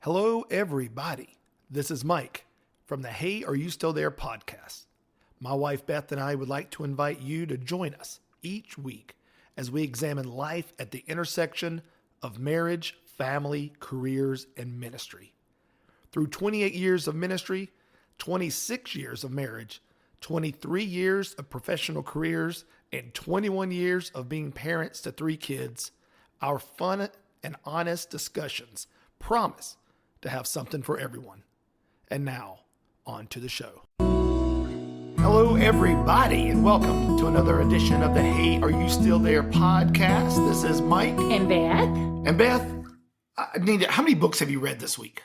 Hello, everybody. This is Mike from the Hey, Are You Still There podcast. My wife Beth and I would like to invite you to join us each week as we examine life at the intersection of marriage, family, careers, and ministry. Through 28 years of ministry, 26 years of marriage, 23 years of professional careers, and 21 years of being parents to 3 kids, our fun and honest discussions promise to have something for everyone. And now, on to the show. Hello, everybody, and welcome to another edition of the Hey, Are You Still There podcast. This is Mike. And Beth. And Beth, how many books have you read this week?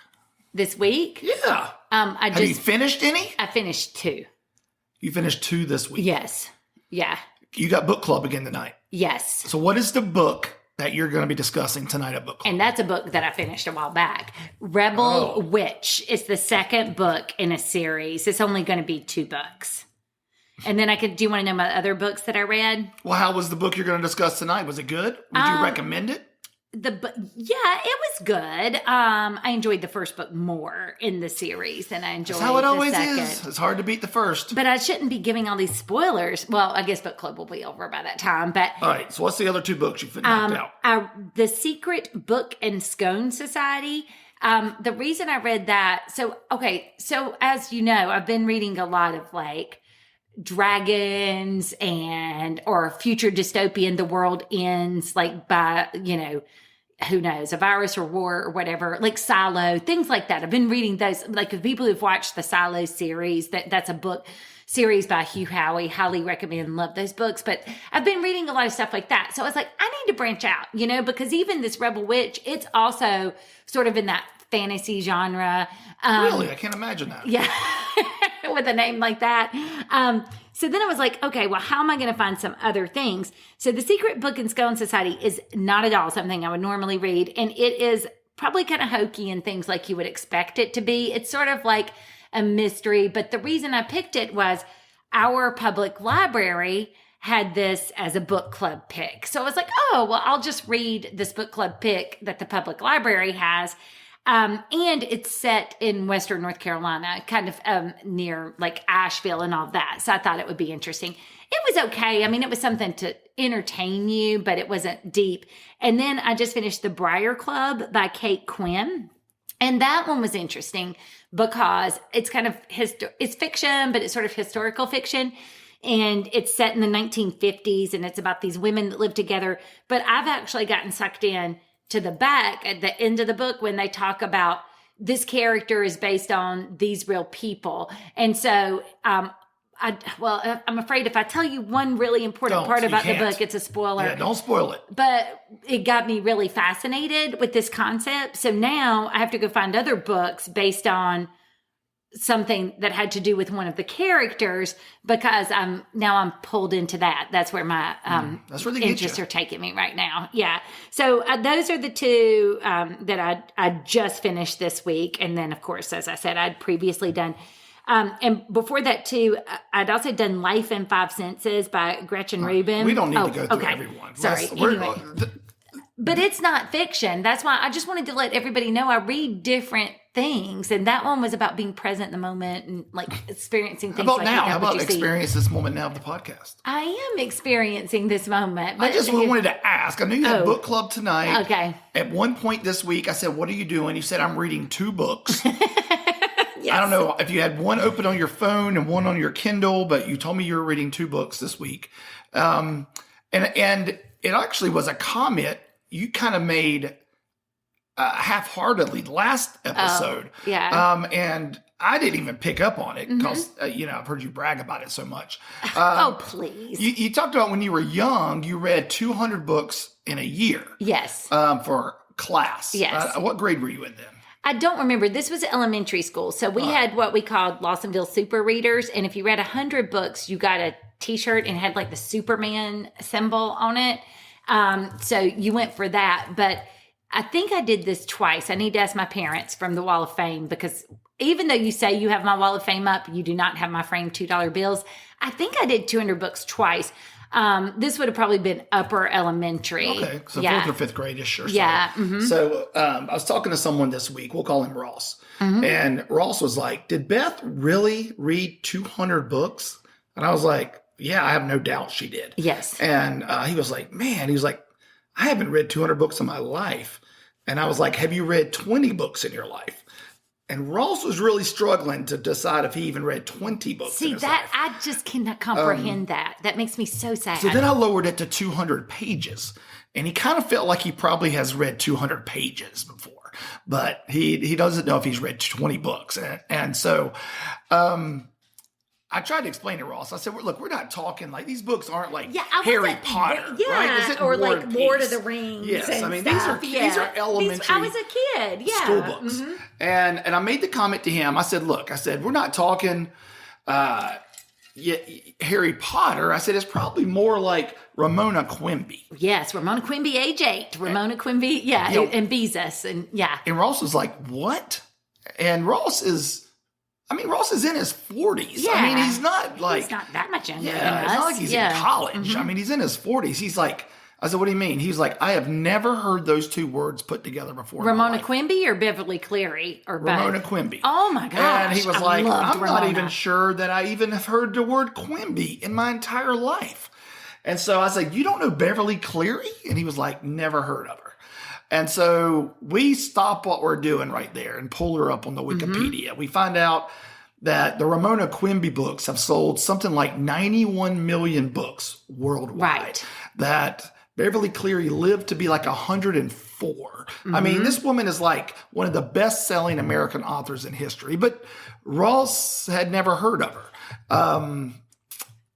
This week? Yeah. Have you finished any? I finished 2. You finished 2 this week? Yes. Yeah. You got book club again tonight? Yes. So what is the book that you're going to be discussing tonight at book club? And that's a book that I finished a while back. Rebel Witch is the second book in a series. It's only going to be 2 books. And then do you want to know my other books that I read? Well, how was the book you're going to discuss tonight? Was it good? Would you recommend it? Yeah, it was good. I enjoyed the first book more in the series than I enjoyed the second. That's how it always is. It's hard to beat the first. But I shouldn't be giving all these spoilers. Well, I guess book club will be over by that time. But all right. So what's the other 2 books you've knocked out? The Secret Book and Scone Society. The reason I read that, so as you know, I've been reading a lot of like dragons or future dystopian, the world ends like by, who knows, a virus or war or whatever, like Silo, things like that. I've been reading those, like the people who've watched the Silo series, that's a book series by Hugh Howey, highly recommend, love those books. But I've been reading a lot of stuff like that. So I was like, I need to branch out, because even this Rebel Witch, it's also sort of in that fantasy genre. Really? I can't imagine that. Yeah. With a name like that. So then I was like, okay, well, how am I going to find some other things? So the Secret Book and Scone Society is not at all something I would normally read. And it is probably kind of hokey and things like you would expect it to be. It's sort of like a mystery. But the reason I picked it was our public library had this as a book club pick. So I was like, oh, well, I'll just read this book club pick that the public library has. And it's set in Western North Carolina, kind of near like Asheville and all that. So I thought it would be interesting. It was okay. I mean, it was something to entertain you, but it wasn't deep. And then I just finished The Briar Club by Kate Quinn. And that one was interesting because it's kind of, it's fiction, but it's sort of historical fiction. And it's set in the 1950s and it's about these women that live together. But I've actually gotten sucked in to the back at the end of the book when they talk about this character is based on these real people. And so, I'm afraid if I tell you one really important part about the book, it's a spoiler. Yeah, don't spoil it. But it got me really fascinated with this concept. So now I have to go find other books based on something that had to do with one of the characters because I'm pulled into that. That's where my that's where they interests are taking me right now. Yeah. So those are the 2 that I just finished this week. And then, of course, as I said, I'd previously done. And before that, too, I'd also done Life in 5 Senses by Gretchen Rubin. We don't need to go through everyone. Sorry. Anyway. But it's not fiction. That's why I just wanted to let everybody know I read different things. And that one was about being present in the moment and like experiencing things. How about now? How about experience this moment now of the podcast? I am experieing this moment. But I just wanted to ask. I knew you had book club tonight. Okay. At one point this week, I said, what are you doing? You said, I'm reading 2 books. Yes. I don't know if you had one open on your phone and one on your Kindle, but you told me you were reading 2 books this week. And it actually was a comment you kind of made half-heartedly last episode. Oh, yeah. And I didn't even pick up on it because, I've heard you brag about it so much. Oh, please. You talked about when you were young, you read 200 books in a year. Yes. For class. Yes. What grade were you in then? I don't remember. This was elementary school. So we had what we called Lawsonville Super Readers. And if you read 100 books, you got a t-shirt and had like the Superman symbol on it. So you went for that. But I think I did this twice. I need to ask my parents from the Wall of Fame because even though you say you have my Wall of Fame up, you do not have my framed $2 bills. I think I did 200 books twice. This would have probably been upper elementary. Okay, so yeah. 4th or 5th grade is sure. Yeah. Mm-hmm. So I was talking to someone this week. We'll call him Ross. And Ross was like, did Beth really read 200 books? And I was like, yeah, I have no doubt she did. Yes. And he was like, man, he was like, I haven't read 200 books in my life. And I was like, have you read 20 books in your life? And Ross was really struggling to decide if he even read 20 books in his life. I just cannot comprehend that. That makes me so sad. So then I lowered it to 200 pages. And he kind of felt like he probably has read 200 pages before. But he doesn't know if he's read 20 books. And so I tried to explain to Ross. I said, look, we're not talking like these books aren't like Harry Potter, right? This isn't or War like and Lord Peace. of the Rings. Yes, I mean stuff. these are elementary. I was a kid, school books, and I made the comment to him. I said, look, we're not talking Harry Potter. I said it's probably more like Ramona Quimby. Yes, Ramona Quimby, age 8. Ramona Quimby, and Beezus, and And Ross was like, what? And Ross is in his 40s. Yeah. I mean, he's not like... He's not that much younger than it's us. not like he's in college. I mean, he's in his 40s. He's like... I said, what do you mean? He's like, I have never heard those two words put together before. Ramona Quimby or Beverly Cleary? Or Ramona both? Quimby. Oh my gosh. And he was like, I'm Ramona. not even sure that I even have heard the word Quimby in my entire life. And so I was like, you don't know Beverly Cleary? And he was like, never heard of her. And so we stop what we're doing right there and pull her up on the Wikipedia. We find out that the Ramona Quimby books have sold something like 91 million books worldwide. Right. That Beverly Cleary lived to be like 104. I mean, this woman is like one of the best-selling American authors in history, but Ross had never heard of her. Then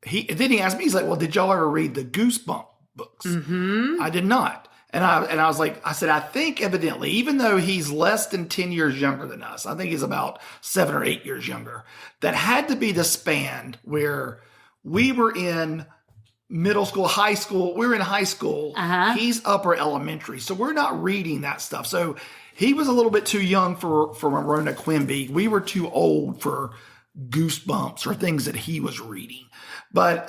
he asked me, he's like, well, did y'all ever read the Goosebump books? I did not. And I was like, I said, I think evidently, even though he's less than 10 years younger than us, I think he's about 7 or 8 years younger, that had to be the span where we were in middle school, high school. We were in high school. He's upper elementary. So we're not reading that stuff. So he was a little bit too young for Ramona Quimby. We were too old for Goosebumps or things that he was reading. But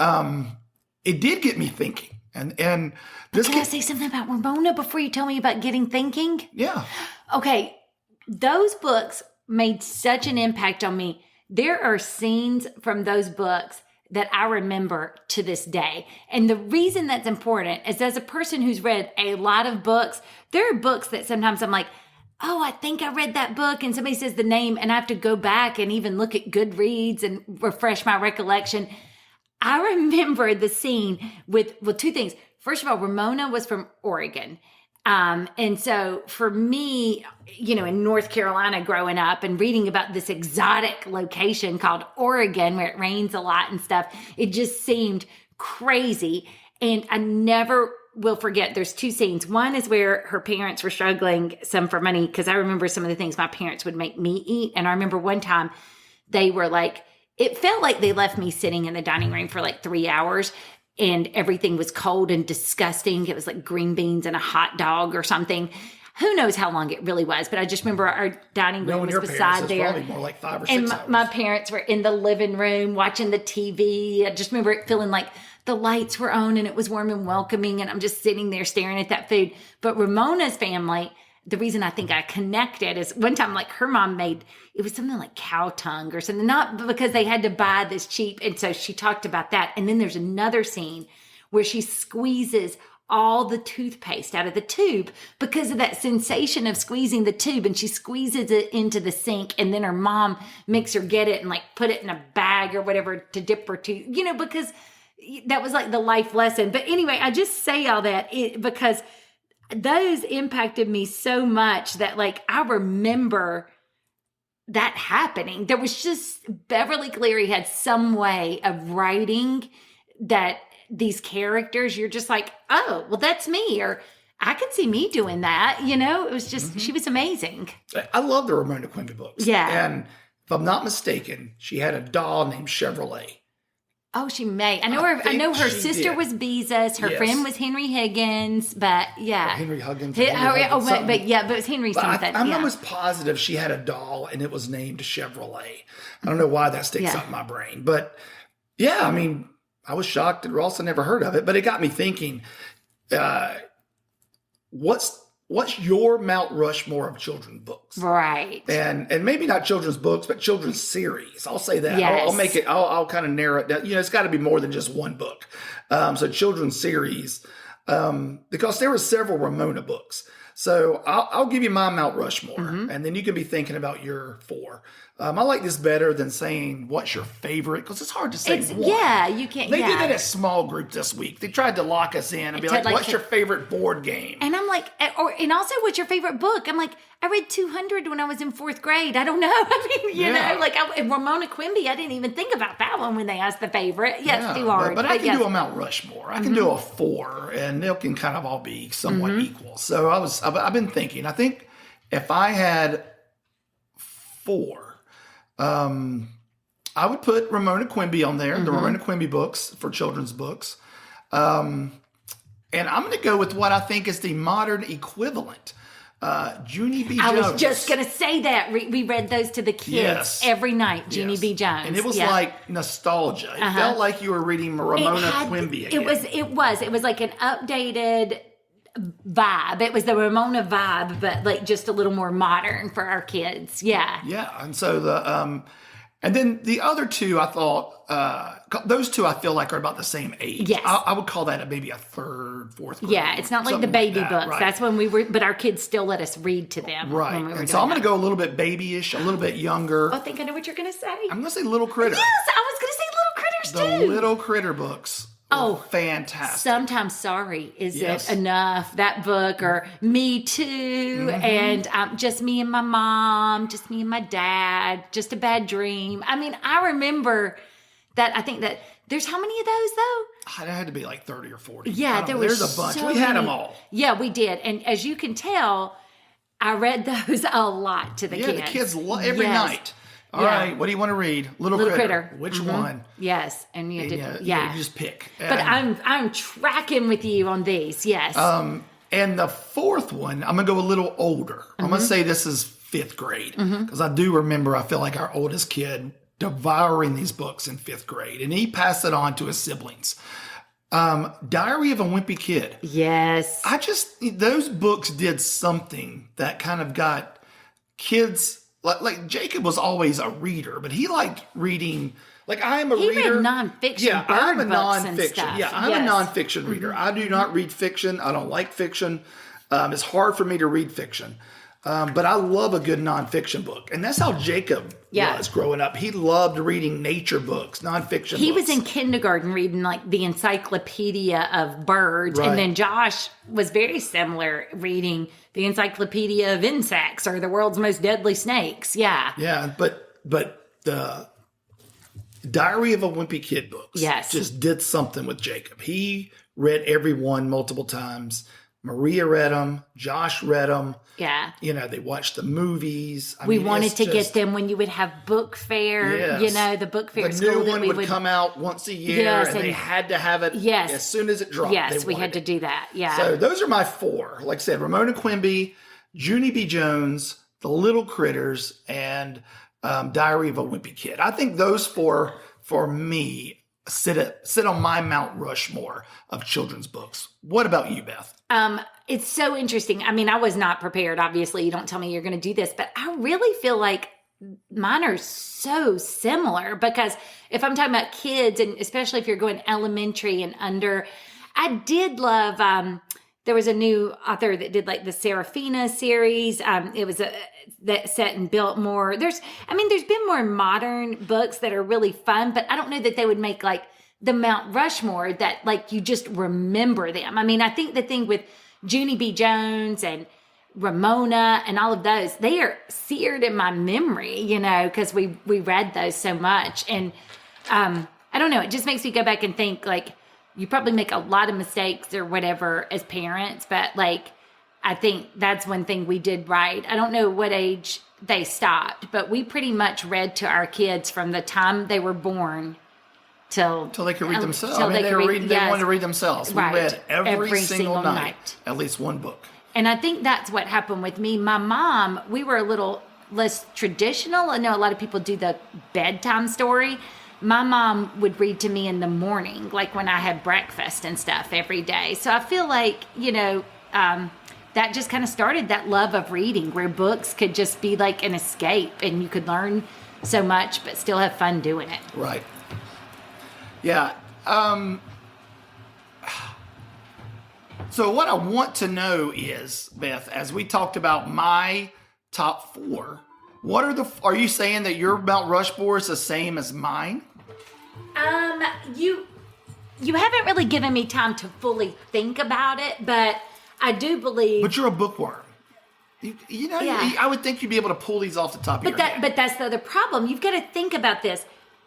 it did get me thinking. And this Can I say something about Ramona before you tell me about getting thinking? Yeah. Okay. Those books made such an impact on me. There are scenes from those books that I remember to this day. And the reason that's important is as a person who's read a lot of books, there are books that sometimes I'm like, oh, I think I read that book. And somebody says the name and I have to go back and even look at Goodreads and refresh my recollection. I remember the scene with two things. First of all, Ramona was from Oregon. And so for me, in North Carolina growing up and reading about this exotic location called Oregon where it rains a lot and stuff, it just seemed crazy. And I never will forget, there's 2 scenes. One is where her parents were struggling some for money because I remember some of the things my parents would make me eat. And I remember one time they were like, it felt like they left me sitting in the dining room for like 3 hours and everything was cold and disgusting. It was like green beans and a hot dog or something. Who knows how long it really was, but I just remember our dining room was beside there. Probably more like 5 or 6 hours. My parents were in the living room watching the TV. I just remember it feeling like the lights were on and it was warm and welcoming. And I'm just sitting there staring at that food. But Ramona's family, the reason I think I connected is one time, like her mom made, it was something like cow tongue or something, not because they had to buy this cheap. And so she talked about that. And then there's another scene where she squeezes all the toothpaste out of the tube because of that sensation of squeezing the tube. And she squeezes it into the sink. And then her mom makes her get it and like put it in a bag or whatever to dip her tooth, because that was like the life lesson. But anyway, I just say all that because those impacted me so much that like I remember that happening. There was just Beverly Cleary had some way of writing that these characters, you're just like, oh, well, that's me. Or I could see me doing that. It was just, she was amazing. I love the Ramona Quimby books. Yeah. And if I'm not mistaken, she had a doll named Chevrolet. Oh, she may. I know her sister was Beezus. Her friend was Henry Higgins, but yeah. Henry Huggins. But it was Henry something. I'm almost positive she had a doll and it was named Chevrolet. I don't know why that sticks out in my brain, but yeah, I mean, I was shocked that Ross had never heard of it, but it got me thinking, what's your Mount Rushmore of children's books? Right. And maybe not children's books, but children's series. I'll say that. Yes. I'll make it, I'll kind of narrow it down. It's got to be more than just one book. So children's series, because there were several Ramona books. So I'll give you my Mount Rushmore, and then you can be thinking about your 4. I like this better than saying what's your favorite, because it's hard to say one. Yeah, you can't. They did it as small group this week. They tried to lock us in and be like, what's your favorite board game? And I'm like, and also, what's your favorite book? I'm like, I read 200 when I was in 4th grade. I don't know. I mean, you know, like Ramona Quimby, I didn't even think about that one when they asked the favorite. Yeah, it's too hard. But I can do a Mount Rushmore. I can do a 4, and they can kind of all be somewhat equal. So I've been thinking, I think if I had 4, I would put Ramona Quimby on there, the Ramona Quimby books for children's books. And I'm going to go with what I think is the modern equivalent. Junie B. Jones. I was just going to say that. We read those to the kids every night, Junie B. Jones. And it was like nostalgia. It felt like you were reading Ramona Quimby again. It was like an updated vibe. It was the Ramona vibe, but like just a little more modern for our kids. Yeah. Yeah. And so and then the other 2, I thought, those 2 I feel like are about the same age. Yes. I would call that maybe a 3rd, 4th grade. Yeah, it's not like the baby books. Right. That's when we were, but our kids still let us read to them. Right. And so I'm going to go a little bit babyish, a little bit younger. I think I know what you're going to say. I'm going to say Little Critter. Yes, I was going to say Little Critters The too. Little Critter books. Fantastic. Sometimes Sorry, Is It Enough? That book, or Me Too, and Just Me and My Mom, Just Me and My Dad, Just a Bad Dream. I mean, I remember that. I think that there's how many of those though? It had to be like 30 or 40. Yeah, there's a bunch. We had them all. Yeah, we did. And as you can tell, I read those a lot to the kids. Yeah, the kids every night. All right, what do you want to read? Little Critter. Which one? Yes, and you you just pick. But I'm tracking with you on these. Yes. And the 4th one, I'm gonna go a little older. I'm gonna say this is 5th grade, because I do remember. I feel like our oldest kid devouring these books in 5th grade, and he passed it on to his siblings. Diary of a Wimpy Kid. Yes. Those books did something that kind of got kids. Like Jacob was always a reader, but he liked reading. Like I'm a reader. He read nonfiction. Yeah, I'm a nonfiction. And stuff. Yeah, I'm a nonfiction reader. I do not read fiction. I don't like fiction. It's hard for me to read fiction. But I love a good nonfiction book. And that's how Jacob was growing up. He loved reading nature books, nonfiction books. He was in kindergarten reading like the Encyclopedia of Birds. Right. And then Josh was very similar, reading the Encyclopedia of Insects or the World's Most Deadly Snakes. Yeah. Yeah, but the Diary of a Wimpy Kid books just did something with Jacob. He read every one multiple times. Maria read them. Josh read them. Yeah. They watched the movies. We wanted to get them when you would have book fair. Yes. The book fair. The new one would come out once a year, and they had to have it as soon as it dropped. Yes, we had to do that. Yeah. So those are my 4. Like I said, Ramona Quimby, Junie B. Jones, The Little Critters, and Diary of a Wimpy Kid. I think those 4 for me sit on my Mount Rushmore of children's books. What about you, Beth? It's so interesting. I mean, I was not prepared. Obviously, you don't tell me you're going to do this, but I really feel like mine are so similar, because if I'm talking about kids, and especially if you're going elementary and under, I did love, there was a new author that did like the Serafina series. It was that set in Biltmore. There's been more modern books that are really fun, but I don't know that they would make like the Mount Rushmore that like you just remember them. I mean, I think the thing with Junie B. Jones and Ramona and all of those, they are seared in my memory, because we read those so much. And I don't know, it just makes me go back and think like you probably make a lot of mistakes or whatever as parents, but like I think that's one thing we did right. I don't know what age they stopped, but we pretty much read to our kids from the time they were born till they could read themselves. They wanted to read themselves. We read every single night at least one book. And I think that's what happened with me. My mom, we were a little less traditional. I know a lot of people do the bedtime story. my mom would read to me in the morning, like when I had breakfast and stuff every day. So I feel like, that just kind of started that love of reading, where books could just be like an escape and you could learn so much but still have fun doing it. Right. Yeah. So what I want to know is, Beth, as we talked about my top 4, are you saying that your Mount Rushmore is the same as mine? You haven't really given me time to fully think about it, but I do believe. But you're a bookworm. Yeah. I would think you'd be able to pull these off the top of your head. But that's the other problem. You've got to think about this.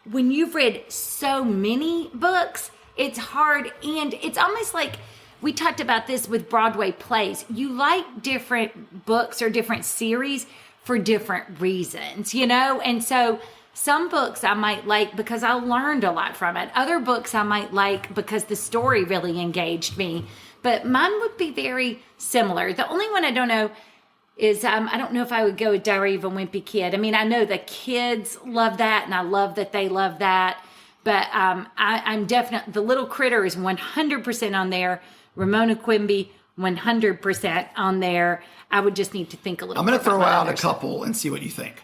When you've read so many books, it's hard, and it's almost like we talked about this with Broadway plays. You like different books or different series for different reasons, And so some books I might like because I learned a lot from it. Other books I might like because the story really engaged me. But mine would be very similar. The only one I don't know is I don't know if I would go with Diary of a Wimpy Kid. I mean, I know the kids love that, and I love that they love that. But I'm definitely, the Little Critter is 100% on there. Ramona Quimby, 100% on there. I would just need to think a little. I'm going to throw out a couple and see what you think.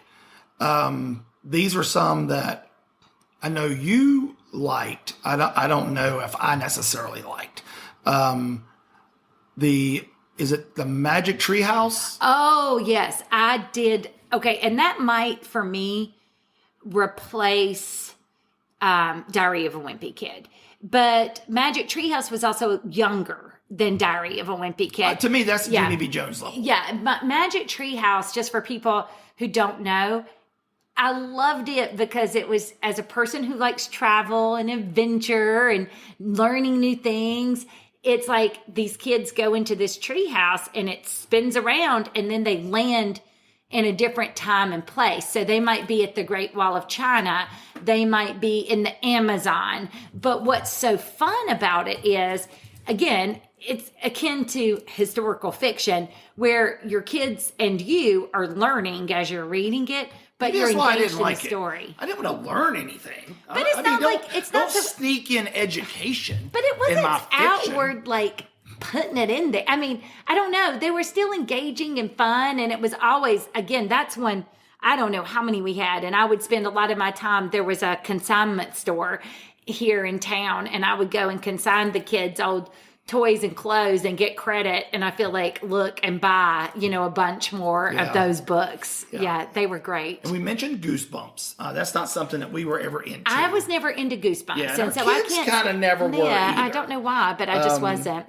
These are some that I know you liked. I don't know if I necessarily liked. Is it the Magic Treehouse? Oh, yes, I did. Okay, and that might, for me, replace Diary of a Wimpy Kid. But Magic Treehouse was also younger than Diary of a Wimpy Kid. To me, that's Junie B. Jones level. Yeah, Magic Treehouse, just for people who don't know, I loved it because it was, as a person who likes travel and adventure and learning new things, it's like these kids go into this tree house and it spins around and then they land in a different time and place. So they might be at the Great Wall of China. They might be in the Amazon. But what's so fun about it is, again, it's akin to historical fiction where your kids and you are learning as you're reading it, but you're engaged in the story. I didn't want to learn anything. But it's not like, it's not so sneak in education. But it wasn't outward, like putting it in there. I mean, I don't know. They were still engaging and fun. And it was always, again, that's when, I don't know how many we had. And I would spend a lot of my time. There was a consignment store here in town. And I would go and consign the kids' old toys and clothes and get credit. And I feel like, look and buy, a bunch more of those books. Yeah, they were great. And we mentioned Goosebumps. That's not something that we were ever into. I was never into Goosebumps. Yeah, and so I can't kind of never were either. I don't know why, but I just wasn't.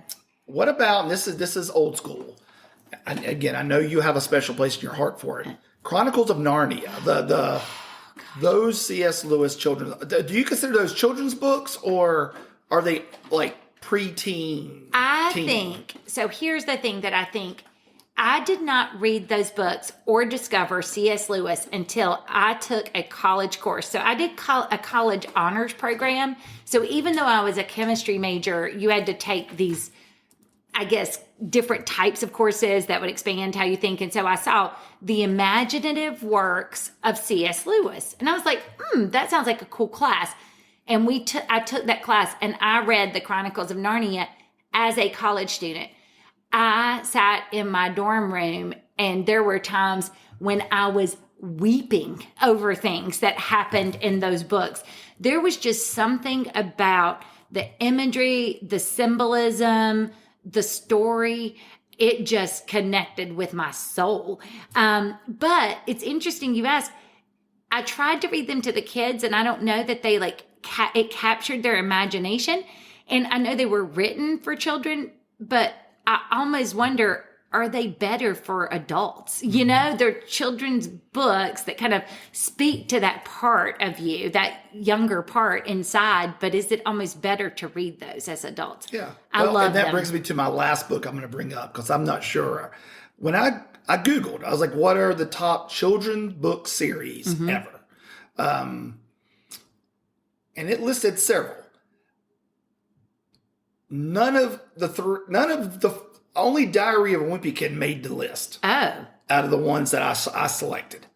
What about, and this is old school. Again, I know you have a special place in your heart for it. Chronicles of Narnia. Those C.S. Lewis children. Do you consider those children's books, or are they like preteen? I think so. Here's the thing that I think. I did not read those books or discover C.S. Lewis until I took a college course. So I did a college honors program. So even though I was a chemistry major, you had to take these, I guess, different types of courses that would expand how you think. And so I saw the imaginative works of C.S. Lewis. And I was like, that sounds like a cool class. And I took that class and I read the Chronicles of Narnia as a college student. I sat in my dorm room and there were times when I was weeping over things that happened in those books. There was just something about the imagery, the symbolism, the story. It just connected with my soul. But it's interesting you ask. I tried to read them to the kids and I don't know that they it captured their imagination. And I know they were written for children, but I almost wonder, are they better for adults? They're children's books that kind of speak to that part of you, that younger part inside, but is it almost better to read those as adults? Yeah. I love and that them. brings me to my last book I'm going to bring up because I'm not sure. When I Googled, I was like, what are the top children's book series ever? And it listed several. None of the only Diary of a Wimpy Kid made the list. Oh. Out of the ones that I selected.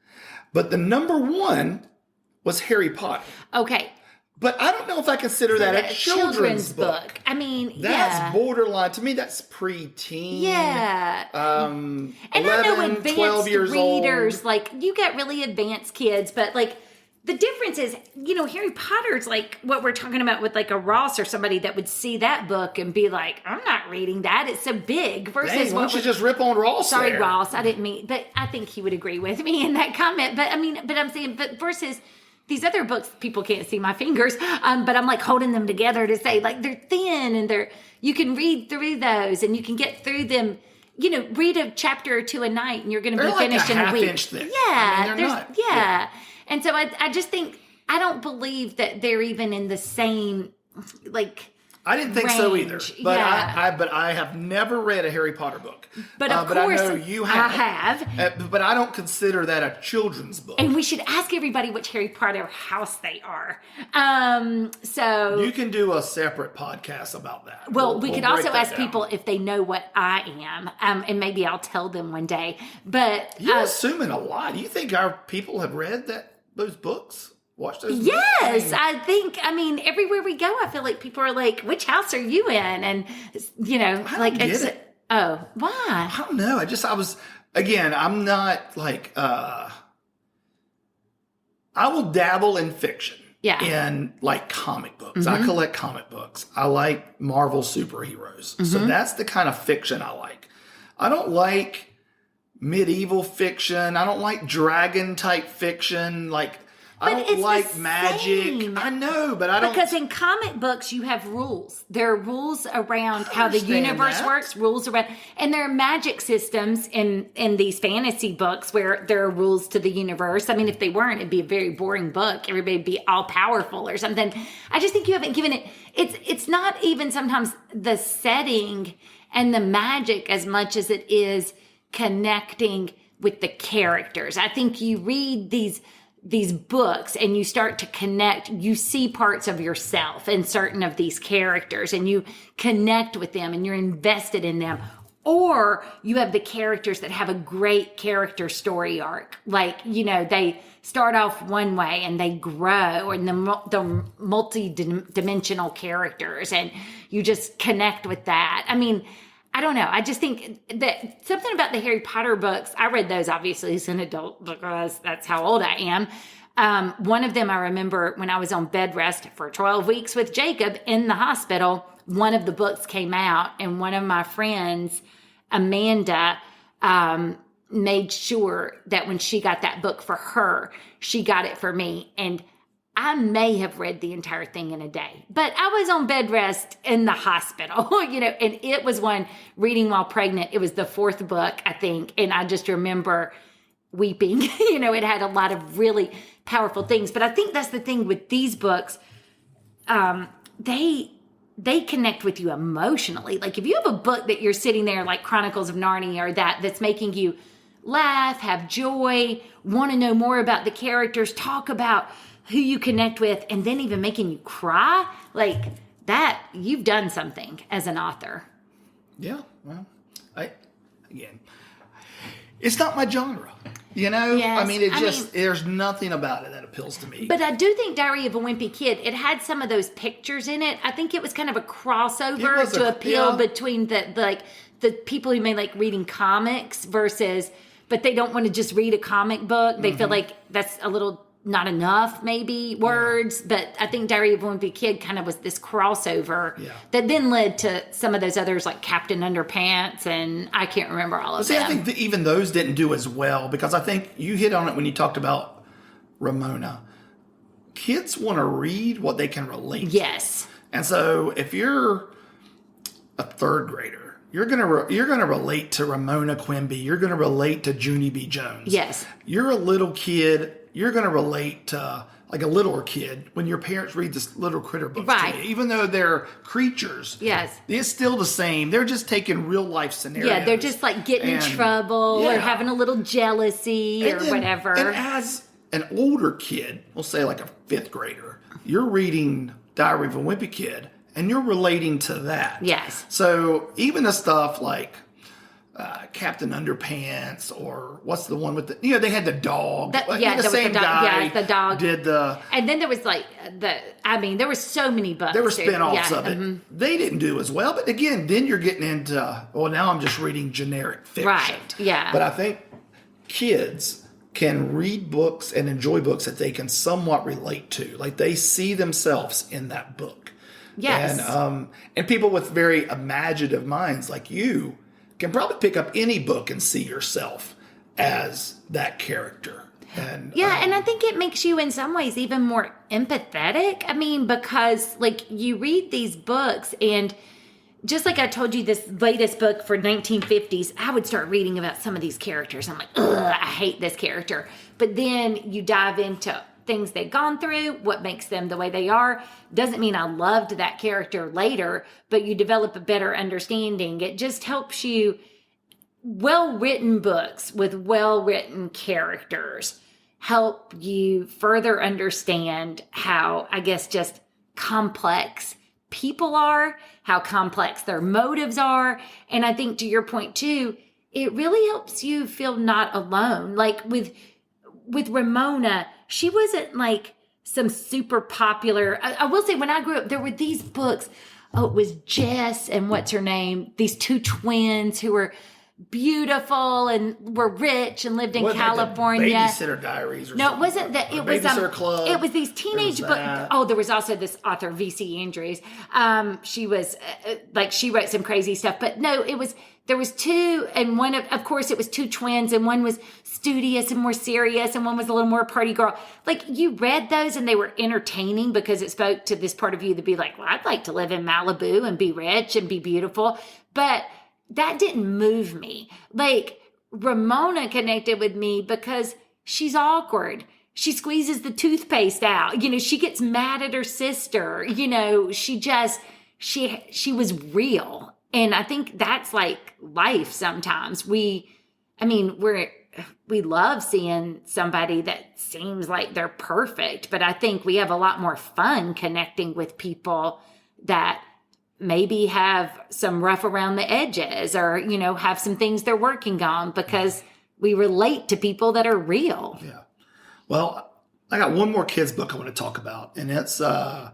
But the number one was Harry Potter. Okay. But I don't know if I consider that a children's book. I mean, that's borderline. To me, that's preteen. Yeah. And 11, I know advanced 12 years readers, old. like, you get really advanced kids, but, like, the difference is, Harry Potter's like what we're talking about with, like, a Ross or somebody that would see that book and be like, I'm not reading that. It's so big. Versus Dang, why don't you just rip on Ross Sorry, there? Ross. I didn't mean, but I think he would agree with me in that comment. But, I'm saying, but versus these other books, people can't see my fingers, but I'm like holding them together to say, like, they're thin and you can read through those and you can get through them. Read a chapter or two a night and you're going to be finished in a week. Inch thick. Yeah, they're not. Yeah. And so I just think, I don't believe that they're even in the same, like, I didn't think range. so either. But Yeah. I have never read a Harry Potter book. But of but course, I know you have. I have. But I don't consider that a children's book. And we should ask everybody which Harry Potter house they are. So you can do a separate podcast about that. Well, we could break also that ask down. people if they know what I am, and maybe I'll tell them one day. But You're assuming a lot. You think our people have read those books? Watch those movies? yes, I think. Everywhere we go, I feel like people are like, "Which house are you in?" And I don't get it. Oh, why? I don't know. I'm not like, I will dabble in fiction. Yeah. In like comic books. I collect comic books. I like Marvel superheroes. So that's the kind of fiction I like. I don't like medieval fiction. I don't like dragon type fiction. I But don't it's like the magic. same. I know, but I don't. Because in comic books, you have rules. There are rules around how the understand universe that. works, rules around, and there are magic systems in these fantasy books where there are rules to the universe. If they weren't, it'd be a very boring book. Everybody would be all powerful or something. I just think you haven't given it. It's not even sometimes the setting and the magic as much as it is connecting with the characters. I think you read these books and you start to connect, you see parts of yourself in certain of these characters and you connect with them and you're invested in them. Or you have the characters that have a great character story arc. They start off one way and they grow, and the multi-dimensional characters, and you just connect with that. I don't know. I just think that something about the Harry Potter books, I read those obviously as an adult because that's how old I am. One of them I remember when I was on bed rest for 12 weeks with Jacob in the hospital, one of the books came out and one of my friends, Amanda, made sure that when she got that book for her, she got it for me. And I may have read the entire thing in a day, but I was on bed rest in the hospital, and it was one reading while pregnant. It was the fourth book, I think. And I just remember weeping, it had a lot of really powerful things, but I think that's the thing with these books. They connect with you emotionally. Like if you have a book that you're sitting there like Chronicles of Narnia or that's making you laugh, have joy, want to know more about the characters, talk about who you connect with, and then even making you cry, like that, you've done something as an author. Yeah. Well, it's not my genre. Yes. There's nothing about it that appeals to me. But I do think Diary of a Wimpy Kid, it had some of those pictures in it. I think it was kind of a crossover to appeal between the people who may like reading comics but they don't want to just read a comic book. They feel like that's a little not enough, maybe, words. Yeah. But I think Diary of a Wimpy Kid kind of was this crossover that then led to some of those others like Captain Underpants, and I can't remember all of them. I think that even those didn't do as well, because I think you hit on it when you talked about Ramona. Kids want to read what they can relate to. Yes. And so if you're a third grader, you're gonna relate to Ramona Quimby. You're gonna relate to Junie B. Jones. Yes. You're a little kid. You're gonna relate to like a littler kid when your parents read this little critter books to you. Even though they're creatures. Yes. It's still the same. They're just taking real life scenarios. Yeah, they're just like getting in trouble or having a little jealousy or whatever. And as an older kid, we'll say like a fifth grader, you're reading Diary of a Wimpy Kid and you're relating to that. Yes. So even the stuff like Captain Underpants, or what's the one with the, they had the dog. The same dog. guy Yeah, the dog did the. And then there was there were so many books. There were spin-offs of it. They didn't do as well. But again, then you're getting into, well, now I'm just reading generic fiction. Right, yeah. But I think kids can read books and enjoy books that they can somewhat relate to. Like they see themselves in that book. Yes. And people with very imaginative minds like you can probably pick up any book and see yourself as that character. And and I think it makes you in some ways even more empathetic. I mean, because like you read these books, and just like I told you, this latest book for 1950s, I would start reading about some of these characters. I'm like, ugh, I hate this character. But then you dive into things they've gone through, what makes them the way they are. Doesn't mean I loved that character later, but you develop a better understanding. It just helps you. Well-written books with well-written characters help you further understand how, I guess, just complex people are, how complex their motives are. And I think to your point too, it really helps you feel not alone. Like with Ramona, she wasn't like some super popular. I will say when I grew up, there were these books. Oh, it was Jess and what's her name? These two twins who were beautiful and were rich and lived in California. Babysitter Diaries. Or no, it wasn't that. It was Babysitter Club. It was these teenage books. Oh, there was also this author V.C. Andrews. She was she wrote some crazy stuff. But no, it was. There was two, and one of course, it was two twins, and one was studious and more serious, and one was a little more party girl. Like, you read those, and they were entertaining because it spoke to this part of you to be like, well, I'd like to live in Malibu and be rich and be beautiful. But that didn't move me. Like, Ramona connected with me because she's awkward. She squeezes the toothpaste out. She gets mad at her sister. She was real. And I think that's like life sometimes. We love seeing somebody that seems like they're perfect, but I think we have a lot more fun connecting with people that maybe have some rough around the edges or, have some things they're working on because we relate to people that are real. Yeah. Well, I got one more kids book I want to talk about, and it's, I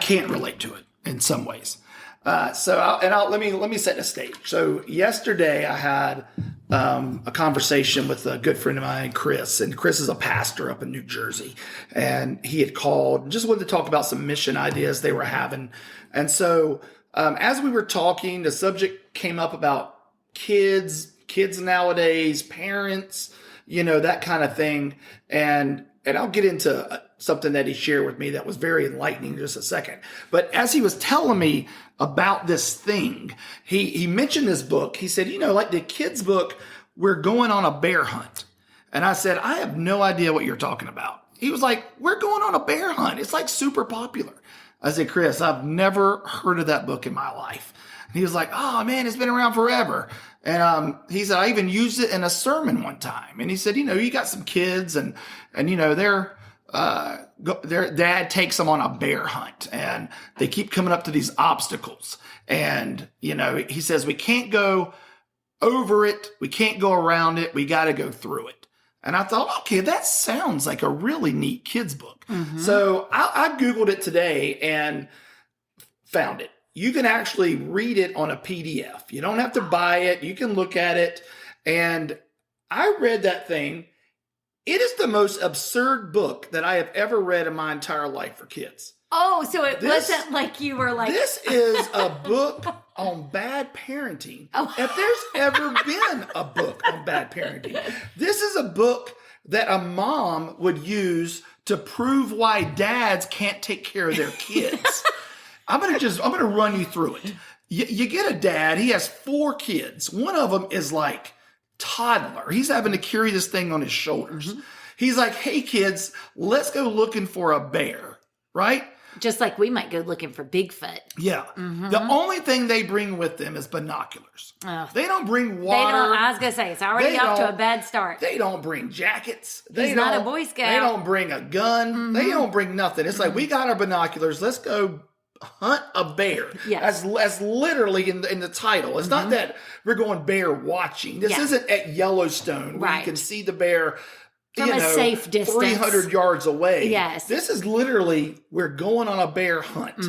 can't relate to it in some ways. Let me set the stage. So yesterday I had a conversation with a good friend of mine, Chris, and Chris is a pastor up in New Jersey, and he had called and just wanted to talk about some mission ideas they were having. And so as we were talking, the subject came up about kids nowadays, parents, that kind of thing. And I'll get into something that he shared with me that was very enlightening in just a second. But as he was telling me about this thing, he mentioned this book. He said, like the kids book, we're going on a bear hunt. And I said, I have no idea what you're talking about. He was like, we're going on a bear hunt. It's like super popular. I said, Chris, I've never heard of that book in my life. And he was like, oh man, it's been around forever. And he said, I even used it in a sermon one time. And he said, you got some kids and their dad takes them on a bear hunt and they keep coming up to these obstacles. And, he says, we can't go over it. We can't go around it. We got to go through it. And I thought, okay, that sounds like a really neat kids book. Mm-hmm. So I Googled it today and found it. You can actually read it on a PDF. You don't have to buy it. You can look at it. And I read that thing. It is the most absurd book that I have ever read in my entire life for kids. Oh, so this wasn't like you were like... This is a book on bad parenting. Oh. If there's ever been a book on bad parenting. This is a book that a mom would use to prove why dads can't take care of their kids. I'm going to run you through it. You get a dad, he has 4 kids. One of them is like toddler. He's having to carry this thing on his shoulders. Mm-hmm. He's like, hey kids, let's go looking for a bear, right? Just like we might go looking for Bigfoot. Yeah. Mm-hmm. The only thing they bring with them is binoculars. Oh. They don't bring water. I was going to say, it's already off to a bad start. They don't bring jackets. He's not a Boy Scout. They don't bring a gun. Mm-hmm. They don't bring nothing. It's like, we got our binoculars. Let's go hunt a bear. Yes. As literally in the title. It's not that we're going bear watching. This isn't at Yellowstone where you can see the bear from a safe distance, 300 yards away. Yes. This is literally, we're going on a bear hunt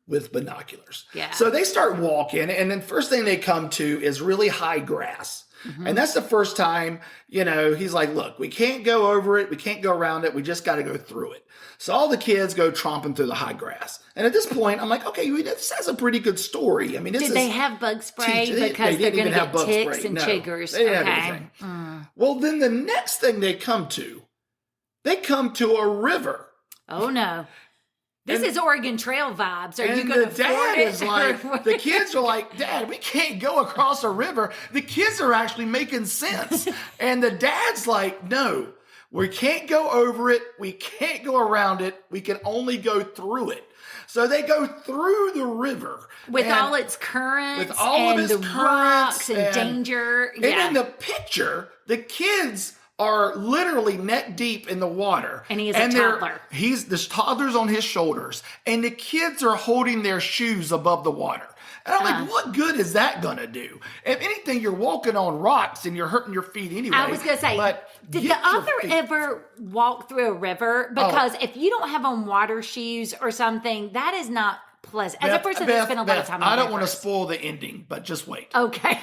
with binoculars. Yeah. So they start walking, and then first thing they come to is really high grass. And that's the first time, he's like, look, we can't go over it. We can't go around it. We just got to go through it. So all the kids go tromping through the high grass. And at this point, I'm like, okay, this has a pretty good story. I mean, did they have bug spray? Because they're going to get ticks and chiggers. They didn't have anything. Well, then the next thing they come to a river. Oh, no. This is Oregon Trail vibes. Are you going to afford Dad it? is like, the kids are like, Dad, we can't go across a river. The kids are actually making sense. And the dad's like, no, we can't go over it. We can't go around it. We can only go through it. So they go through the river. With all its currents and the rocks and danger. And in the picture, the kids are literally neck deep in the water. And he is a toddler. There's toddlers on his shoulders. And the kids are holding their shoes above the water. And I'm like, what good is that going to do? If anything, you're walking on rocks and you're hurting your feet anyway. I was going to say, did the author ever walk through a river? Because if you don't have on water shoes or something, that is not pleasant. As a person that spent a lot of time on I don't want to spoil the ending, but just wait. Okay.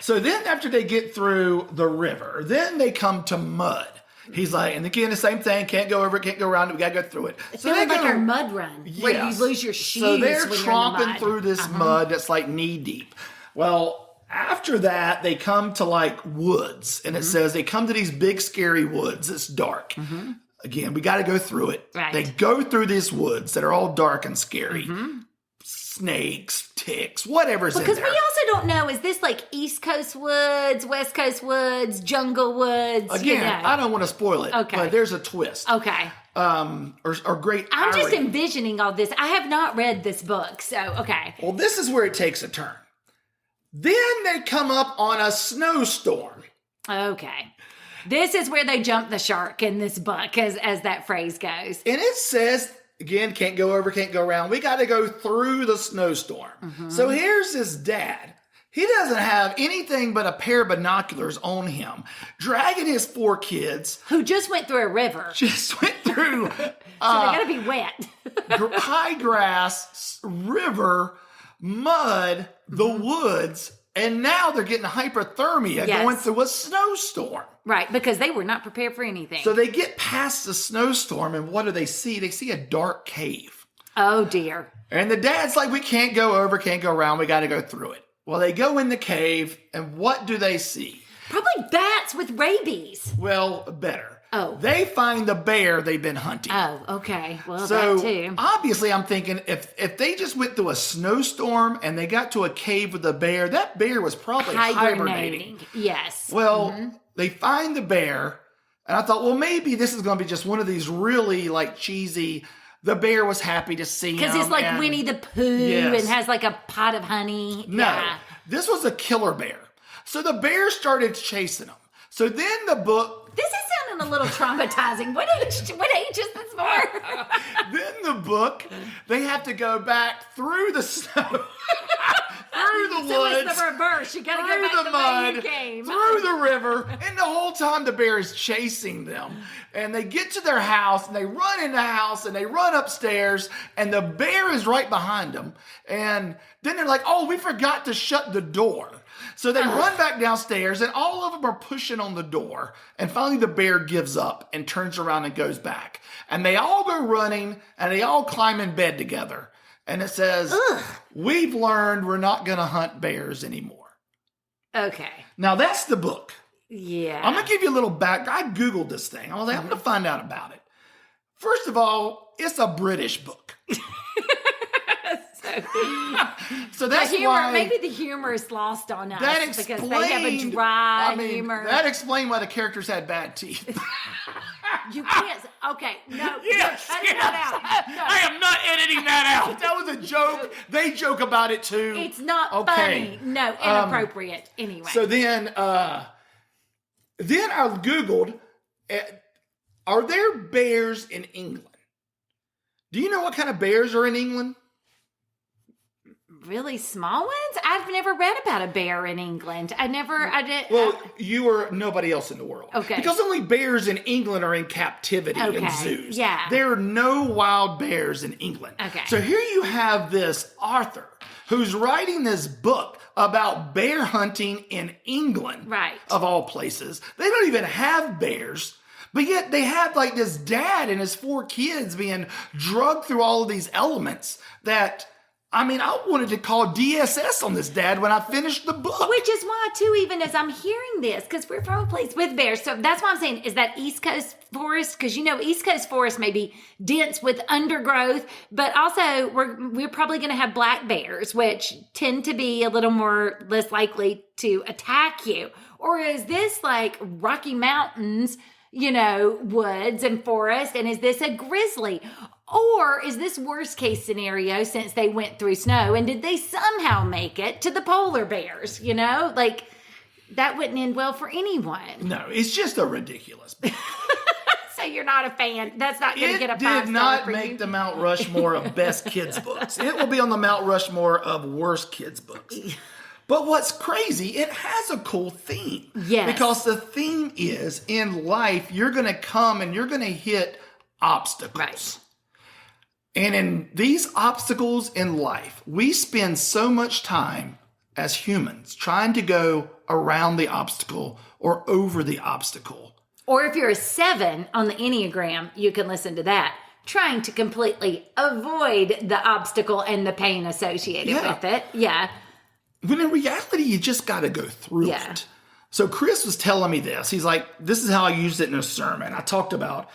So then after they get through the river, then they come to mud. He's like, and again, the same thing. Can't go over it, can't go around it. We got to go through it. It's so like our mud run where you lose your shoes. So they're tromping through this mud that's like knee deep. Well, after that, they come to like woods. And it says they come to these big, scary woods. It's dark. Again, we got to go through it. Right. They go through these woods that are all dark and scary. Snakes, ticks, whatever's in there. Because we also don't know, is this like East Coast woods, West Coast woods, jungle woods? Again, I don't want to spoil it, but there's a twist. Okay. Or great I'm just envisioning all this. I have not read this book, so okay. Well, this is where it takes a turn. Then they come up on a snowstorm. Okay. This is where they jump the shark in this book, as that phrase goes. And it says, again, can't go over, can't go around. We got to go through the snowstorm. So here's his dad. He doesn't have anything but a pair of binoculars on him, dragging his 4 kids. Who just went through a river. Just went through. So they got to be wet. High grass, river, mud, the woods, and now they're getting hypothermia going through a snowstorm. Right, because they were not prepared for anything. So they get past the snowstorm, and what do they see? They see a dark cave. Oh, dear. And the dad's like, we can't go over, can't go around. We got to go through it. Well, they go in the cave, and what do they see? Probably bats with rabies. Well, better. Oh. They find the bear they've been hunting. Oh, okay. Well, so that too. Obviously, I'm thinking if they just went through a snowstorm and they got to a cave with a bear, that bear was probably hibernating. Yes. Well, they find the bear, and I thought, well, maybe this is going to be just one of these really like cheesy. The bear was happy to see him. Because it's like Winnie the Pooh and has like a pot of honey. No, this was a killer bear. So the bear started chasing him. So then the book... This is sounding a little traumatizing. What age is this for? Then the book, they have to go back through the snow, through the woods. So it's the reverse. You got to go back the way you came. Through the river. And the whole time the bear is chasing them. And they get to their house, and they run in the house, and they run upstairs, and the bear is right behind them. And then they're like, oh, we forgot to shut the door. So they run back downstairs, and all of them are pushing on the door. And finally the bear gives up and turns around and goes back. And they all go running, and they all climb in bed together. And it says, we've learned we're not going to hunt bears anymore. Okay. Now that's the book. Yeah. I'm going to give you a little back. I Googled this thing. I was like, I'm going to find out about it. First of all, it's a British book. So that's why maybe the humor is lost on us that because they have a dry humor. That explained why the characters had bad teeth. You can't. Okay, no. Yes, that out. No. I am not editing that out. That was a joke. They joke about it too. It's not funny. No, inappropriate. Anyway. So then I Googled, are there bears in England? Do you know what kind of bears are in England? Really small ones? I've never read about a bear in England. I did. Well, you are nobody else in the world. Okay. Because only bears in England are in captivity in zoos. Yeah. There are no wild bears in England. Okay. So here you have this Arthur who's writing this book about bear hunting in England. Right. Of all places. They don't even have bears. But yet they have like this dad and his 4 kids being drugged through all of these elements that, I mean, I wanted to call DSS on this dad when I finished the book. Which is why, too, even as I'm hearing this, because we're from a place with bears. So that's why I'm saying, is that East Coast forest? Because, East Coast forest may be dense with undergrowth, but also we're probably going to have black bears, which tend to be a little less likely to attack you. Or is this like Rocky Mountains, woods and forest, and is this a grizzly? Or is this worst case scenario since they went through snow, and did they somehow make it to the polar bears? Like that wouldn't end well for anyone. No, it's just a ridiculous book. So you're not a fan. That's not going to get a 5-star It did not for make you. the Mount Rushmore of best kids books. It will be on the Mount Rushmore of worst kids books. But what's crazy, it has a cool theme. Yes. Because the theme is, in life, you're going to come and you're going to hit obstacles. Right. And in these obstacles in life, we spend so much time as humans trying to go around the obstacle or over the obstacle. Or if you're a 7 on the Enneagram, you can listen to that. Trying to completely avoid the obstacle and the pain associated with it. Yeah. When in reality, you just got to go through it. So Chris was telling me this. He's like, this is how I used it in a sermon. I talked about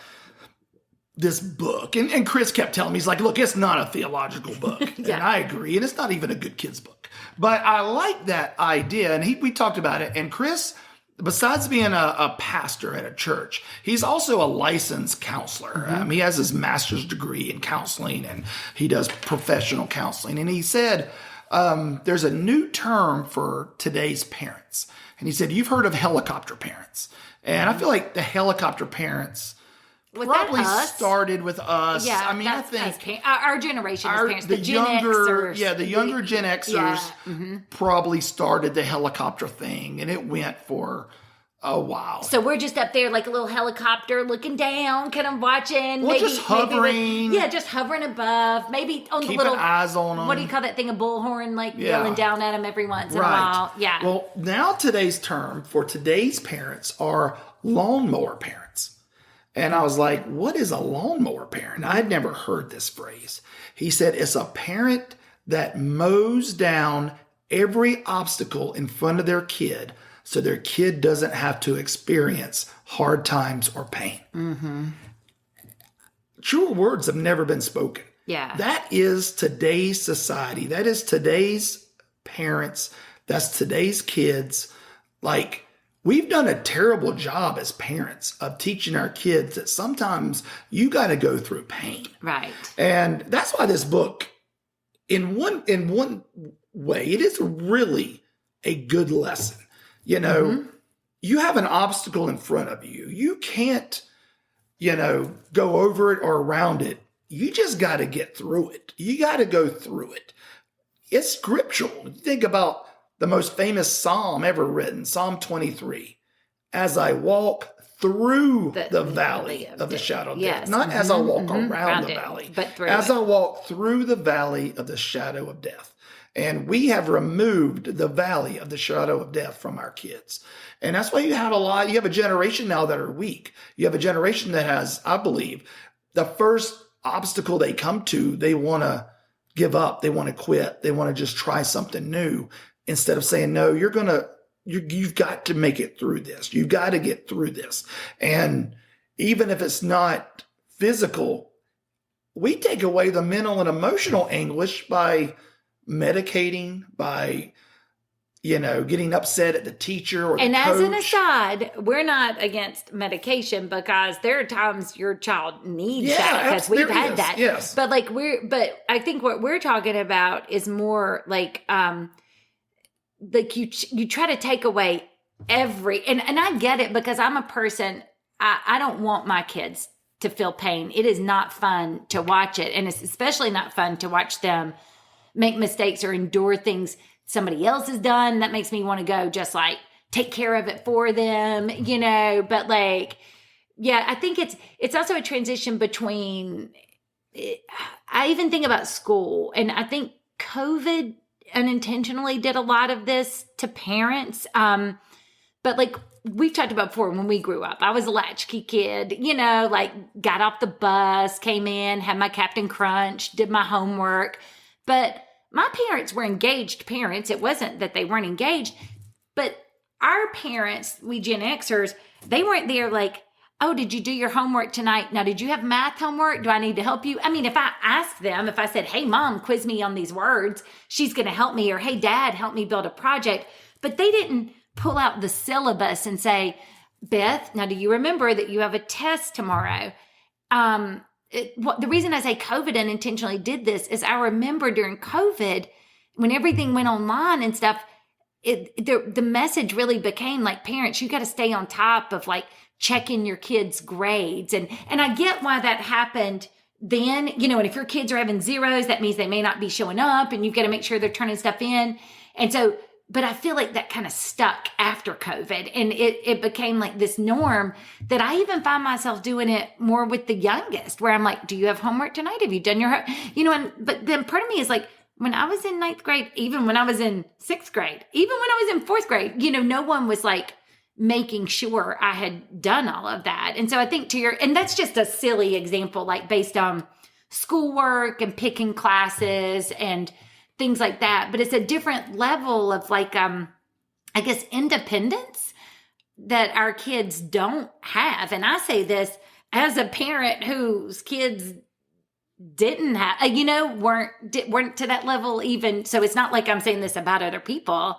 this book. And Chris kept telling me, he's like, look, it's not a theological book. And I agree. And it's not even a good kid's book. But I like that idea. And we talked about it. And Chris, besides being a pastor at a church, he's also a licensed counselor. He has his master's degree in counseling, and he does professional counseling. And he said, there's a new term for today's parents. And he said, you've heard of helicopter parents. And I feel like the helicopter parents probably started with us. Yeah, I mean, I think our generation as parents, the Gen Xers. Yeah, the younger Gen Xers probably started the helicopter thing, and it went for a while. So we're just up there like a little helicopter looking down, kind of watching. Well, just hovering. Just hovering above. Maybe on keeping the little eyes on them. What do you call that thing? A bullhorn, like yelling down at them every once in a while. Yeah. Well, now today's term for today's parents are lawnmower parents. And I was like, what is a lawnmower parent? I had never heard this phrase. He said, it's a parent that mows down every obstacle in front of their kid so their kid doesn't have to experience hard times or pain. Truer words have never been spoken. Yeah. That is today's society. That is today's parents. That's today's kids. Like, we've done a terrible job as parents of teaching our kids that sometimes you got to go through pain. Right. And that's why this book, in one way, it is really a good lesson. You have an obstacle in front of you. You can't, go over it or around it. You just got to get through it. You got to go through it. It's scriptural. You think about the most famous psalm ever written, Psalm 23. As I walk through the valley of the shadow of death. Not as I walk around the valley, but through as I walk through the valley of the shadow of death. And we have removed the valley of the shadow of death from our kids. And that's why you have a generation now that are weak. You have a generation that has, I believe, the first obstacle they come to, they want to give up. They want to quit. They want to just try something new. Instead of saying, no, you've got to make it through this. You've got to get through this. And even if it's not physical, we take away the mental and emotional anguish by medicating, by, getting upset at the teacher or the coach. As an aside, we're not against medication because there are times your child needs that because we've had that. Yes. But but I think what we're talking about is more like you try to take away and I get it because I'm a person, I don't want my kids to feel pain. It is not fun to watch it. And it's especially not fun to watch them make mistakes or endure things somebody else has done. That makes me want to go just like take care of it for them, but like, yeah, I think it's also a transition between, I even think about school, and I think COVID unintentionally did a lot of this to parents. But like we've talked about before, when we grew up, I was a latchkey kid, like got off the bus, came in, had my Captain Crunch, did my homework. But my parents were engaged parents. It wasn't that they weren't engaged, but our parents, we Gen Xers, they weren't there like, oh, did you do your homework tonight? Now, did you have math homework? Do I need to help you? I mean, if I asked them, if I said, hey, mom, quiz me on these words, she's going to help me. Or, hey, dad, help me build a project. But they didn't pull out the syllabus and say, Beth, now do you remember that you have a test tomorrow? The reason I say COVID unintentionally did this is I remember during COVID, when everything went online and stuff, the message really became like, parents, you got to stay on top of like checking your kids' grades. And I get why that happened then, and if your kids are having zeros, that means they may not be showing up and you've got to make sure they're turning stuff in. And so, but I feel like that kind of stuck after COVID, and it became like this norm that I even find myself doing it more with the youngest, where I'm like, do you have homework tonight? Have you done your, but then part of me is like, when I was in 9th grade, even when I was in 6th grade, even when I was in 4th grade, no one was like making sure I had done all of that. And so I think and that's just a silly example, like based on schoolwork and picking classes and things like that. But it's a different level of like, I guess, independence that our kids don't have. And I say this as a parent whose kids didn't have, weren't to that level even. So it's not like I'm saying this about other people.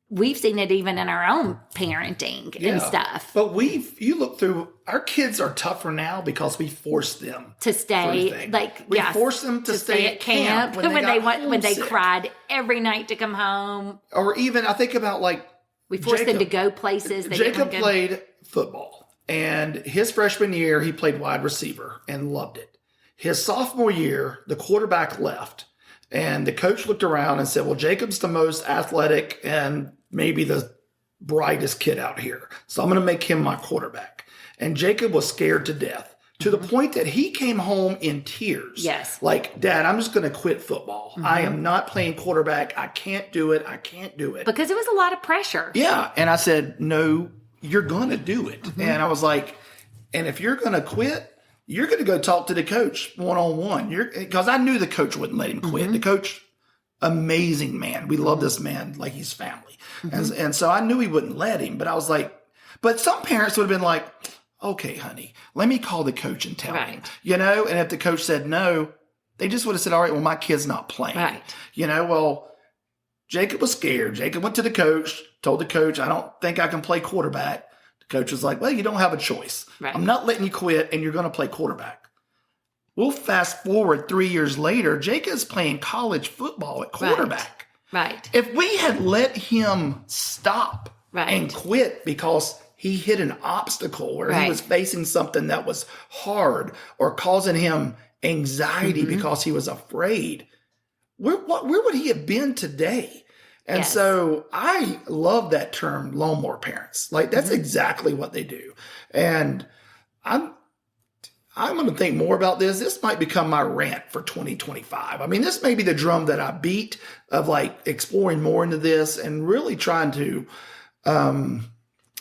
We've seen it even in our own parenting and stuff. But you look through, our kids are tougher now because we forced them to stay. We forced them to stay at camp when they cried every night to come home. Or even I think about like we forced them to go places. Jacob played football, and his freshman year he played wide receiver and loved it. His sophomore year, the quarterback left, and the coach looked around and said, well, Jacob's the most athletic and maybe the brightest kid out here, so I'm going to make him my quarterback. And Jacob was scared to death, to the point that he came home in tears. Yes. Like, Dad, I'm just going to quit football. I am not playing quarterback. I can't do it. I can't do it. Because it was a lot of pressure. Yeah. And I said, no, you're going to do it. And I was like, and if you're going to quit, you're going to go talk to the coach one-on-one. Because I knew the coach wouldn't let him quit. The coach, amazing man. We love this man like he's family. And so I knew he wouldn't let him. But I was like, but some parents would have been like, okay, honey, let me call the coach and tell him. And if the coach said no, they just would have said, all right, well, my kid's not playing. Right. Well, Jacob was scared. Jacob went to the coach, told the coach, I don't think I can play quarterback. Coach was like, well, you don't have a choice. Right. I'm not letting you quit, and you're going to play quarterback. We'll fast forward 3 years later. Jacob's playing college football at quarterback. Right. If we had let him stop and quit because he hit an obstacle or he was facing something that was hard or causing him anxiety because he was afraid, where would he have been today? And so I love that term, lawnmower parents. Like, that's exactly what they do. And I'm going to think more about this. This might become my rant for 2025. I mean, this may be the drum that I beat of like exploring more into this and really trying to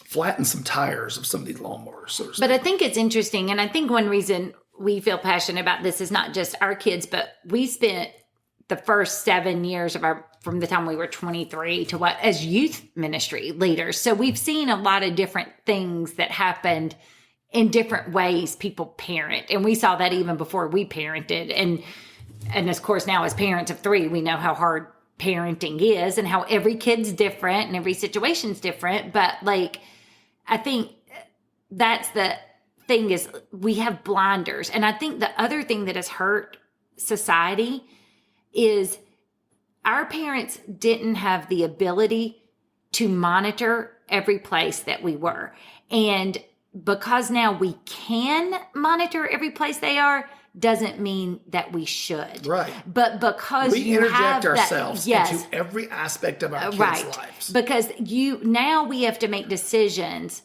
flatten some tires of some of these lawnmowers. So but I think it's interesting. And I think one reason we feel passionate about this is not just our kids, but we spent the first 7 years of from the time we were 23 to as youth ministry leaders. So we've seen a lot of different things that happened in different ways people parent. And we saw that even before we parented. And of course, now as parents of 3, we know how hard parenting is and how every kid's different and every situation's different. But like, I think that's the thing is we have blinders. And I think the other thing that has hurt society is our parents didn't have the ability to monitor every place that we were. And because now we can monitor every place they are, doesn't mean that we should. Right. But because we you interject have ourselves that, into every aspect of our kids' right. lives. Because now we have to make decisions.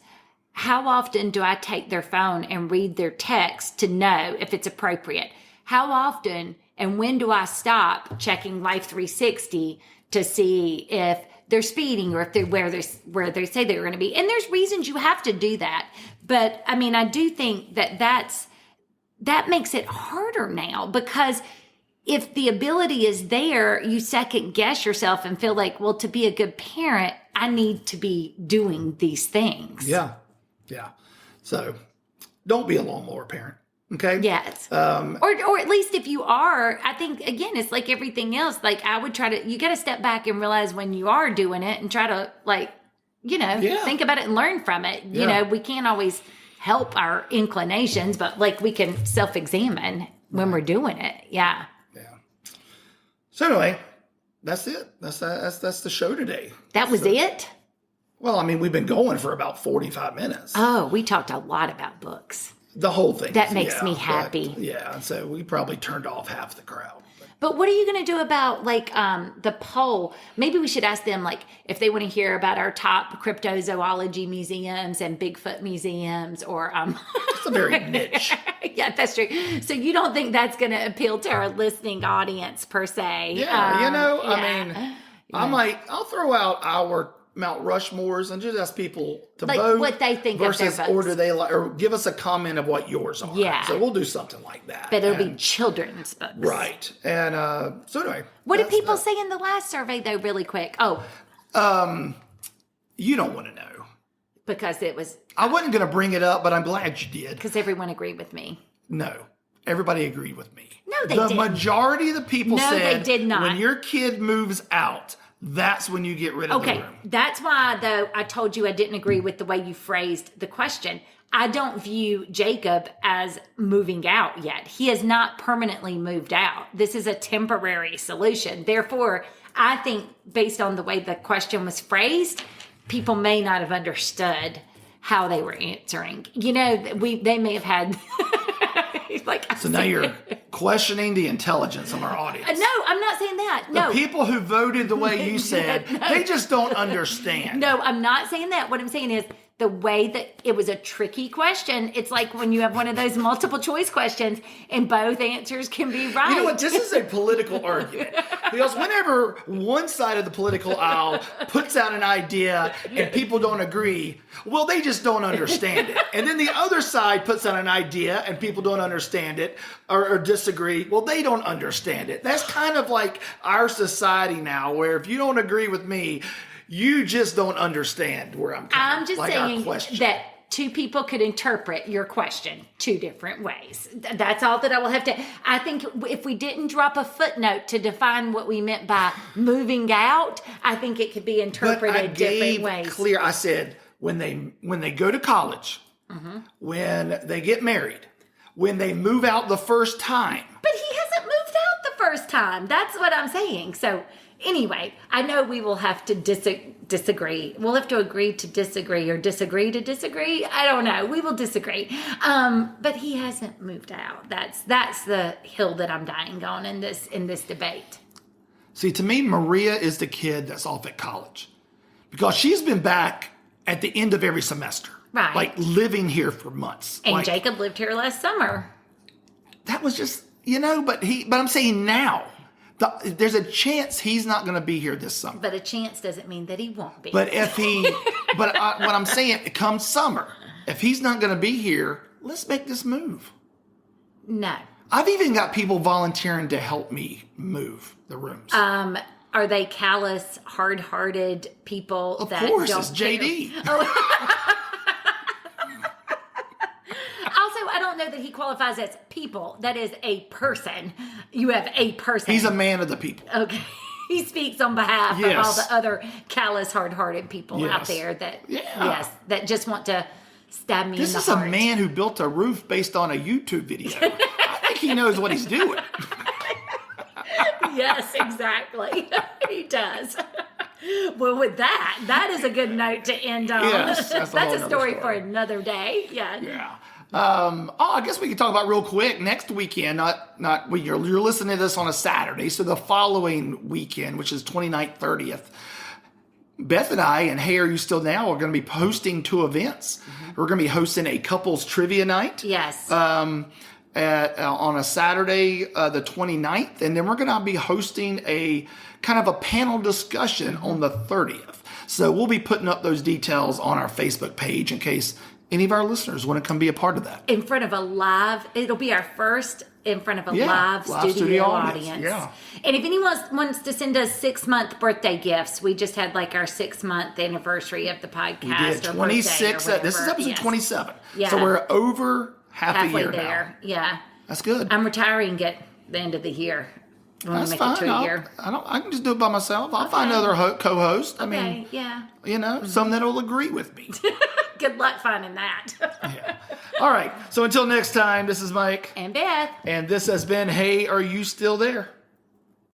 How often do I take their phone and read their text to know if it's appropriate? How often and when do I stop checking Life 360 to see if they're speeding or if they're where they say they're going to be? And there's reasons you have to do that. But I mean, I do think that makes it harder now, because if the ability is there, you second guess yourself and feel like, well, to be a good parent, I need to be doing these things. Yeah. Yeah. So don't be a lawnmower parent. Okay. Yes. Or at least if you are, I think, again, it's like everything else. Like I would you got to step back and realize when you are doing it and try to think about it and learn from it. You know, we can't always help our inclinations, but like we can self-examine when we're doing it. Yeah. Yeah. So anyway, that's it. That's the show today. That was it? Well, I mean, we've been going for about 45 minutes. Oh, we talked a lot about books. The whole thing. That makes me happy. Yeah. So we probably turned off half the crowd. But what are you going to do about the poll? Maybe we should ask them if they want to hear about our top cryptozoology museums and Bigfoot museums, or It's a very niche. Yeah, that's true. So you don't think that's going to appeal to our listening audience per se? Yeah, I mean, I'll throw out our Mount Rushmores and just ask people to vote what they think versus, of their votes. or do they or give us a comment of what yours are. Yeah. So we'll do something like that. But it'll be children's books. Right. And so anyway. What did people say in the last survey though, really quick? Oh. You don't want to know. Because it was. I wasn't going to bring it up, but I'm glad you did. Because everyone agreed with me. No. Everybody agreed with me. No, they didn't. The majority of the people said. No, they did not. When your kid moves out, that's when you get rid of the room. That's why, though, I told you I didn't agree with the way you phrased the question. I don't view Jacob as moving out yet. He has not permanently moved out. This is a temporary solution. Therefore, I think based on the way the question was phrased, people may not have understood how they were answering. You know, they may have had... So now you're questioning the intelligence of our audience. No, I'm not saying that. No. The people who voted the way you said, they just don't understand. No, I'm not saying that. What I'm saying is the way that it was a tricky question. It's like when you have one of those multiple choice questions and both answers can be right. You know what? This is a political argument. Because whenever one side of the political aisle puts out an idea and people don't agree, well, they just don't understand it. And then the other side puts out an idea and people don't understand it or disagree. Well, they don't understand it. That's kind of like our society now, where if you don't agree with me, you just don't understand where I'm coming. I'm just saying that two people could interpret your question two different ways. That's all that I will have to. I think if we didn't drop a footnote to define what we meant by moving out, I think it could be interpreted different ways. I said when they go to college, when they get married, when they move out the first time. But he hasn't moved out the first time. That's what I'm saying. So anyway, I know we will have to disagree. We'll have to agree to disagree or disagree to disagree. I don't know. We will disagree. But he hasn't moved out. That's the hill that I'm dying on in this debate. See, to me, Maria is the kid that's off at college because she's been back at the end of every semester. Right. Like living here for months. And Jacob lived here last summer. That was just, but I'm saying now. There's a chance he's not going to be here this summer. But a chance doesn't mean that he won't be. But what I'm saying, come summer, if he's not going to be here, let's make this move. No. I've even got people volunteering to help me move the rooms. Are they callous, hard-hearted people of that course, don't it's JD. Also, I don't know that he qualifies as people. That is a person. You have a person. He's a man of the people. Okay. He speaks on behalf of all the other callous, hard-hearted people out there that just want to stab me in the heart. This is a man who built a roof based on a YouTube video. I think he knows what he's doing. Yes, exactly. He does. Well, with that is a good note to end on. Yes, that's a whole a nother story for story. another day. Yeah. Yeah. I guess we could talk about real quick next weekend. You're listening to this on a Saturday, so the following weekend, which is 29th, 30th. Beth and I and Hey, Are You Still Now are going to be hosting 2 events. We're going to be hosting a couples trivia night. Yes. On a Saturday, the 29th, and then we're going to be hosting a kind of a panel discussion on the 30th. So we'll be putting up those details on our Facebook page in case any of our listeners want to come be a part of that. In front of it'll be our first in front of a live studio audience. Yeah. And if anyone wants to send us 6-month birthday gifts, we just had like our 6-month anniversary of the podcast. We did 26. This is episode 27. Yeah. So we're over halfway a year there. now. Yeah. That's good. I'm retiring at the end of the year. I want That's to make fine. it to a year. I can just do it by myself. I'll find another co-host. I mean, yeah. some that'll agree with me. Good luck finding that. Yeah. All right. So until next time, this is Mike. And Beth. And this has been Hey, Are You Still There?